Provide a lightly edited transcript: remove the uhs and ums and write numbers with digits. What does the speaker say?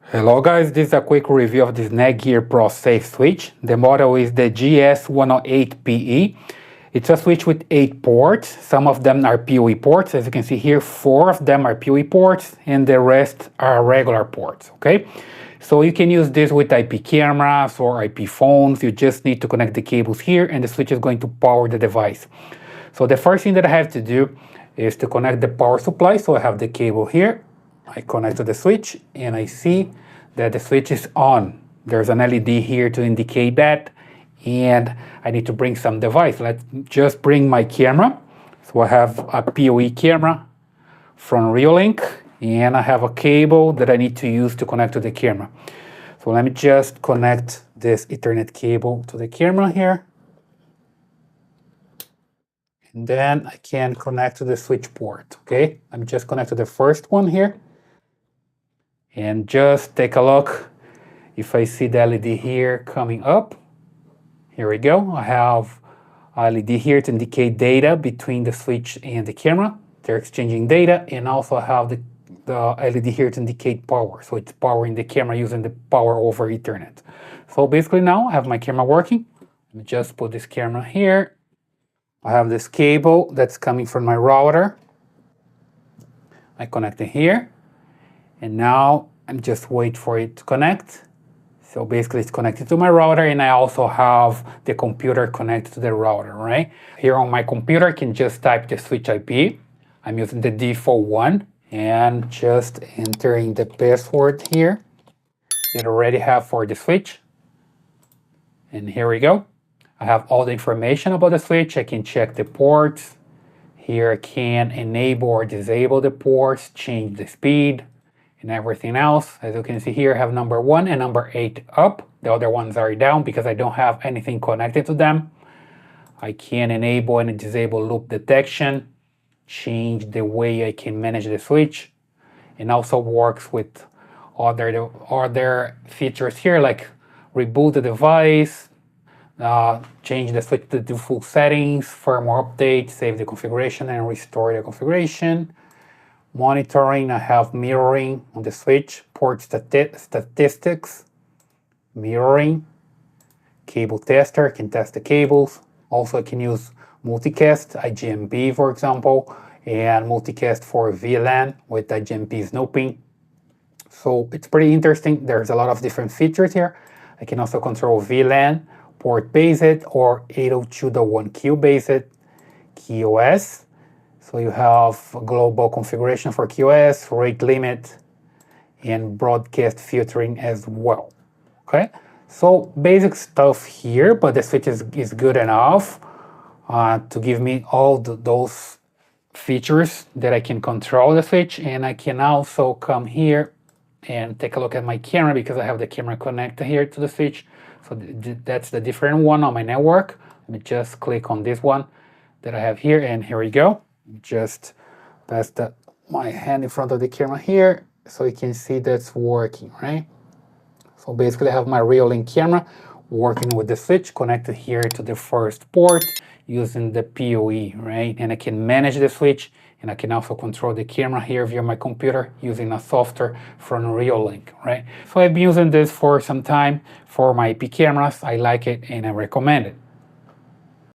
Hello guys, this is a quick review of this Netgear Pro Safe switch. The model is the GS108PE. It's a switch with 8 ports. Some of them are PoE ports. As you can see here, 4 of them are PoE ports and the rest are regular ports, okay? So you can use this with IP cameras or IP phones. You just need to connect the cables here and the switch is going to power the device. So the first thing that I have to do is to connect the power supply. So I have the cable here. I connect to the switch and I see that the switch is on. There's an LED here to indicate that, and I need to bring some device. Let's just bring my camera. So I have a PoE camera from Reolink, and I have a cable that I need to use to connect to the camera. So let me just connect this Ethernet cable to the camera here. And then I can connect to the switch port, okay? Let me just connect to the first one here. And just take a look if I see the LED here coming up. Here we go. I have a LED here to indicate data between the switch and the camera. They're exchanging data, and also I have the LED here to indicate power. So it's powering the camera using the power over Ethernet. So basically now I have my camera working. Let me just put this camera here. I have this cable that's coming from my router. I connect it here. And now I'm just wait for it to connect. So basically it's connected to my router, and I also have the computer connected to the router, right? Here on my computer I can just type the switch IP. I'm using the default one and just entering the password here that I already have for the switch. And here we go. I have all the information about the switch. I can check the ports. Here I can enable or disable the ports, change the speed, and everything else. As you can see here, I have number 1 and number 8 up. The other ones are down because I don't have anything connected to them. I can enable and disable loop detection, change the way I can manage the switch, and also works with other features here like reboot the device, change the switch to default settings, firmware update, save the configuration and restore the configuration. Monitoring, I have mirroring on the switch, port statistics, mirroring, cable tester, can test the cables. Also I can use multicast, IGMP for example, and multicast for VLAN with IGMP snooping. So it's pretty interesting. There's a lot of different features here. I can also control VLAN, port based or 802.1q based, QoS. So you have a global configuration for QoS, rate limit, and broadcast filtering as well. Okay, so basic stuff here, but the switch is good enough to give me all those features that I can control the switch, and I can also come here and take a look at my camera because I have the camera connected here to the switch. So that's the different one on my network. Let me just click on this one that I have here, and here we go. Just pass my hand in front of the camera here so you can see that's working, right? So basically I have my Reolink camera working with the switch connected here to the first port using the PoE, right? And I can manage the switch, and I can also control the camera here via my computer using a software from Reolink, right? So I've been using this for some time for my IP cameras. I like it and I recommend it.